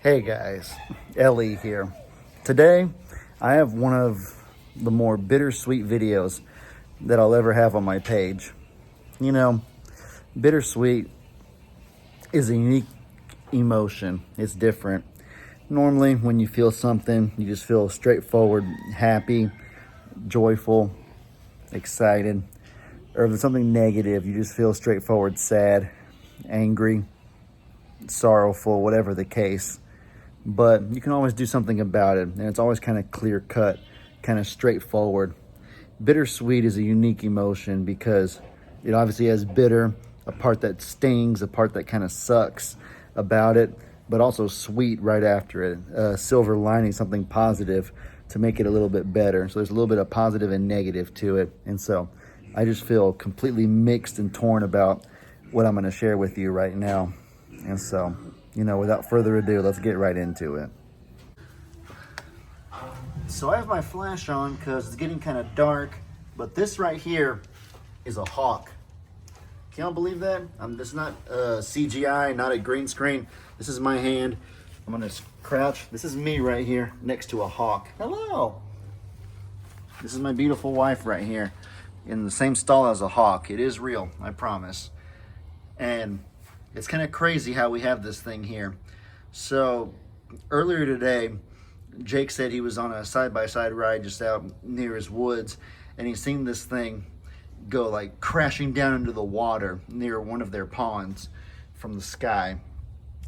Hey guys, Ellie here. Today, I have one of the more bittersweet videos that I'll ever have on my page. You know, bittersweet is a unique emotion. It's different. Normally, when you feel something, you just feel straightforward, happy, joyful, excited. Or if it's something negative, you just feel straightforward, sad, angry, sorrowful, whatever the case. But you can always do something about it, and it's always kind of clear cut, kind of straightforward. Bittersweet is a unique emotion because it obviously has bitter, a part that stings, a part that kind of sucks about it, but also sweet right after it. Silver lining, something positive to make it a little bit better. So there's a little bit of positive and negative to it. And so I just feel completely mixed and torn about what I'm going to share with you right now. And so, without further ado, let's get right into it. So I have my flash on because it's getting kind of dark, but this right here is a hawk. Can y'all believe that? This is not CGI, not a green screen. This is my hand. I'm gonna crouch. This is me right here next to a hawk. Hello. This is my beautiful wife right here in the same stall as a hawk. It is real, I promise. And it's kind of crazy how we have this thing here. So earlier today, Jake said he was on a side-by-side ride just out near his woods, and he seen this thing go like crashing down into the water near one of their ponds from the sky.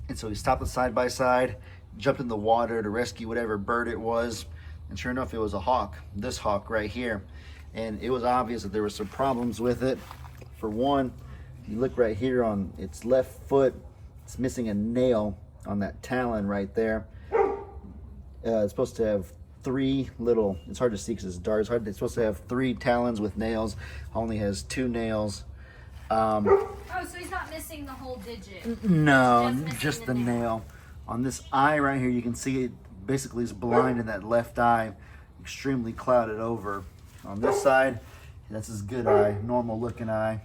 And so he stopped the side-by-side, jumped in the water to rescue whatever bird it was, and sure enough, it was a hawk, this hawk right here. And it was obvious that there were some problems with it. For one, you look right here on its left foot, it's missing a nail on that talon right there. It's supposed to have three little, it's hard to see because it's dark, it's supposed to have 3 talons with nails, only has 2 nails. Oh, so he's not missing the whole digit. No, just the nail. On this eye right here, you can see it basically is blind in that left eye, extremely clouded over. On this side, that's his good eye, normal looking eye.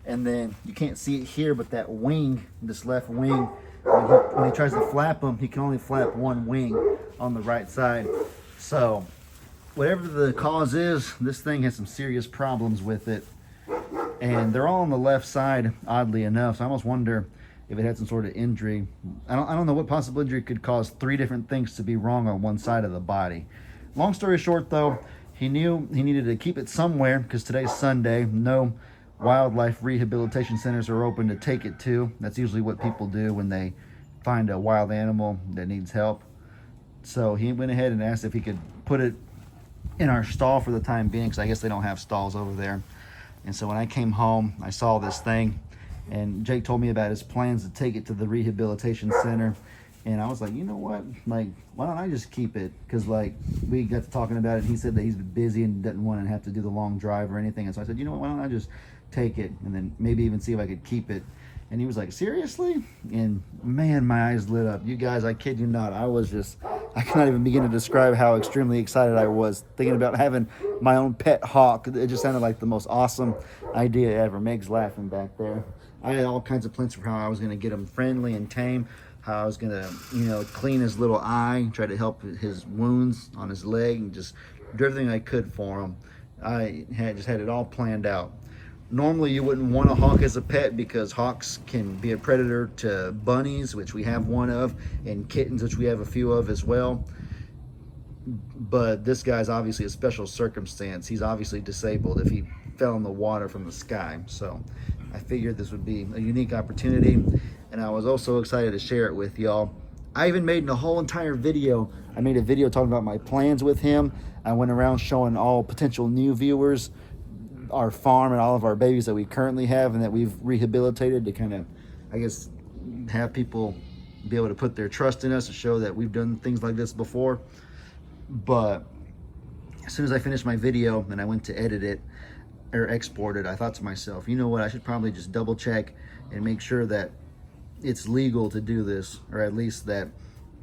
And then you can't see it here, but that wing, this left wing, when he tries to flap him, he can only flap one wing on the right side. So whatever the cause is, this thing has some serious problems with it. And they're all on the left side, oddly enough. So I almost wonder if it had some sort of injury. I don't know what possible injury could cause 3 different things to be wrong on one side of the body. Long story short, though, he knew he needed to keep it somewhere because today's Sunday. No wildlife rehabilitation centers are open to take it to. That's usually what people do when they find a wild animal that needs help. So he went ahead and asked if he could put it in our stall for the time being, because I guess they don't have stalls over there. And so when I came home, I saw this thing, and Jake told me about his plans to take it to the rehabilitation center. And I was like, you know what? Like, why don't I just keep it? Because, like, we got to talking about it, and he said that he's busy and doesn't want to have to do the long drive or anything. And so I said, you know what? Why don't I just take it and then maybe even see if I could keep it? And he was like, seriously? And man, my eyes lit up. You guys, I kid you not. I cannot even begin to describe how extremely excited I was thinking about having my own pet hawk. It just sounded like the most awesome idea ever. Meg's laughing back there. I had all kinds of plans for how I was going to get him friendly and tame, how I was going to, clean his little eye, try to help his wounds on his leg, and just do everything I could for him. I had it all planned out. Normally, you wouldn't want a hawk as a pet because hawks can be a predator to bunnies, which we have one of, and kittens, which we have a few of as well. But this guy's obviously a special circumstance. He's obviously disabled if he fell in the water from the sky. So I figured this would be a unique opportunity, and I was also excited to share it with y'all. I even made a whole entire video. I made a video talking about my plans with him. I went around showing all potential new viewers our farm and all of our babies that we currently have and that we've rehabilitated to kind of, I guess, have people be able to put their trust in us to show that we've done things like this before. But as soon as I finished my video and I went to edit it or export it, I thought to myself, you know what, I should probably just double check and make sure that it's legal to do this, or at least that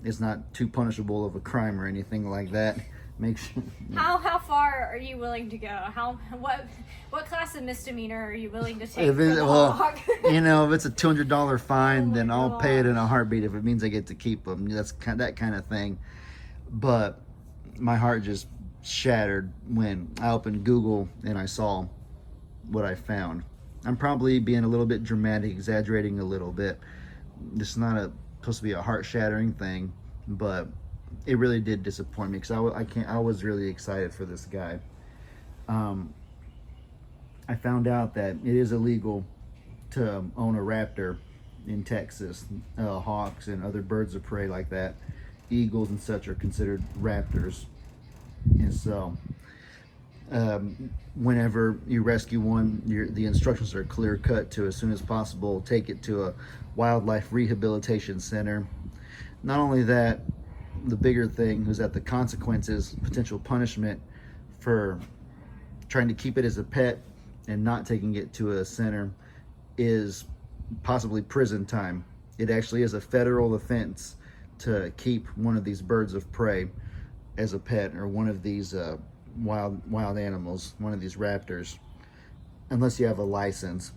it's not too punishable of a crime or anything like that. make sure. How far are you willing to go? What class of misdemeanor are you willing to take If for it, the well, hog? if it's a $200 fine, Oh my then I'll pay it in a gosh. heartbeat if it means I get to keep them. That's that kind of thing. But my heart just shattered when I opened Google and I saw what I found. I'm probably being a little bit dramatic, exaggerating a little bit. This is not supposed to be a heart-shattering thing, but it really did disappoint me because I was really excited for this guy. I found out that it is illegal to own a raptor in Texas. Hawks and other birds of prey like that, eagles and such, are considered raptors. And so whenever you rescue one, the instructions are clear cut to, as soon as possible, take it to a wildlife rehabilitation center. Not only that, the bigger thing is that the consequences, potential punishment for trying to keep it as a pet and not taking it to a center, is possibly prison time. It actually is a federal offense to keep one of these birds of prey as a pet, or one of these wild animals, one of these raptors, unless you have a license.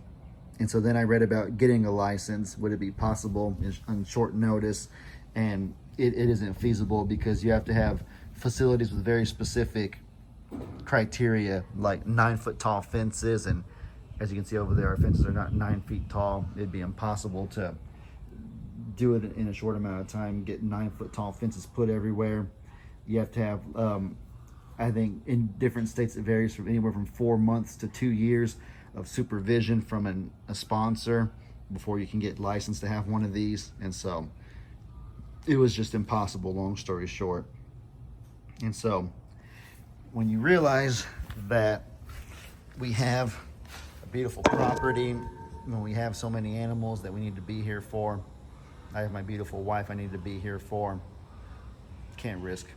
And so then I read about getting a license. Would it be possible on short notice? And it isn't feasible, because you have to have facilities with very specific criteria, like 9-foot tall fences. And as you can see over there, our fences are not 9 feet tall. It'd be impossible to do it in a short amount of time, get 9-foot tall fences put everywhere. You have to have, I think in different states it varies from anywhere from 4 months to 2 years of supervision from a sponsor before you can get licensed to have one of these. And so it was just impossible, long story short. And so when you realize that we have a beautiful property, when we have so many animals that we need to be here for, I have my beautiful wife I need to be here for, can't risk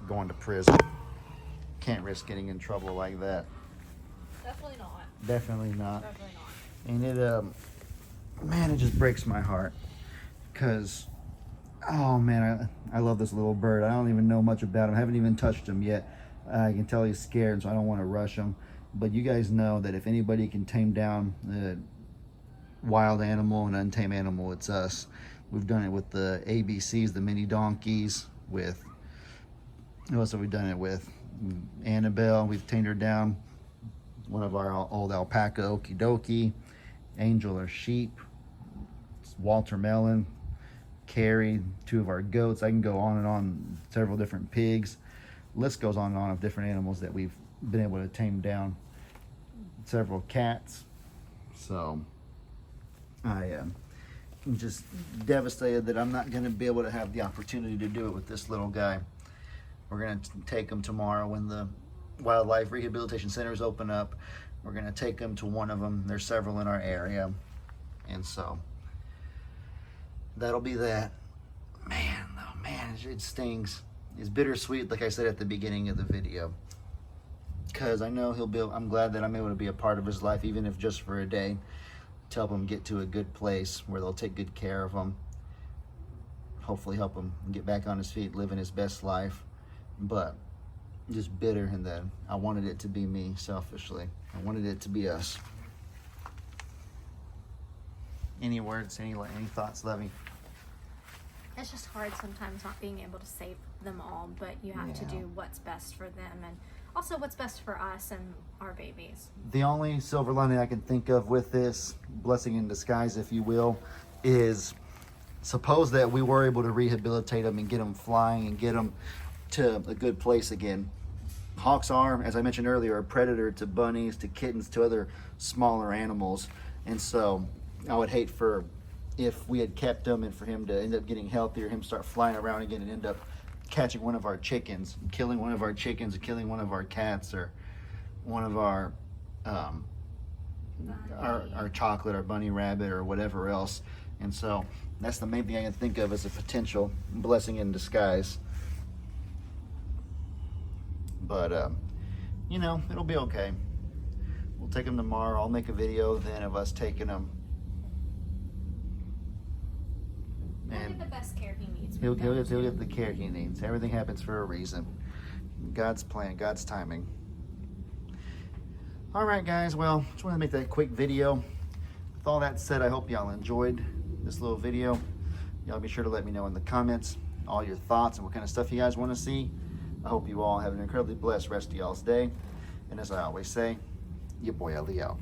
going to prison. Can't risk getting in trouble like that. Definitely not. Definitely not. Definitely not. And it, man, it just breaks my heart. Because, oh man, I love this little bird. I don't even know much about him. I haven't even touched him yet. I can tell he's scared, so I don't want to rush him. But you guys know that if anybody can tame down a wild animal, an untamed animal, it's us. We've done it with the ABCs, the mini donkeys, with, who else have we done it with? Annabelle, we've tamed her down. One of our old alpaca, Okie Dokie. Angel, our sheep. Walter Melon. Carrie, 2 of our goats. I can go on and on, several different pigs. List goes on and on of different animals that we've been able to tame down. Several cats. So I am just devastated that I'm not going to be able to have the opportunity to do it with this little guy. We're going to take him tomorrow when the wildlife rehabilitation centers open up. We're going to take him to one of them. There's several in our area. And so that'll be that. Man, oh man, it stings. It's bittersweet, like I said at the beginning of the video. Because I know I'm glad that I'm able to be a part of his life, even if just for a day, to help him get to a good place where they'll take good care of him. Hopefully help him get back on his feet, living his best life. But just bitter in that I wanted it to be me, selfishly. I wanted it to be us. Any words, any thoughts, Levy? It's just hard sometimes not being able to save them all, but you have to Yeah. do what's best for them and also what's best for us and our babies. The only silver lining I can think of with this, blessing in disguise, if you will, is suppose that we were able to rehabilitate them and get them flying and get them to a good place again. Hawks are, as I mentioned earlier, a predator to bunnies, to kittens, to other smaller animals. And so I would hate for, if we had kept him and for him to end up getting healthier, him start flying around again and end up catching one of our chickens, killing one of our chickens, or killing one of our cats, or one of our chocolate, our bunny rabbit, or whatever else. And so that's the main thing I can think of as a potential blessing in disguise. But you know, it'll be okay. We'll take him tomorrow. I'll make a video then of us taking him. He'll get the best care he needs. He'll get the care he needs. Everything happens for a reason. God's plan, God's timing. All right, guys. Well, just wanted to make that quick video. With all that said, I hope y'all enjoyed this little video. Y'all be sure to let me know in the comments all your thoughts and what kind of stuff you guys want to see. I hope you all have an incredibly blessed rest of y'all's day. And as I always say, your boy Ali out.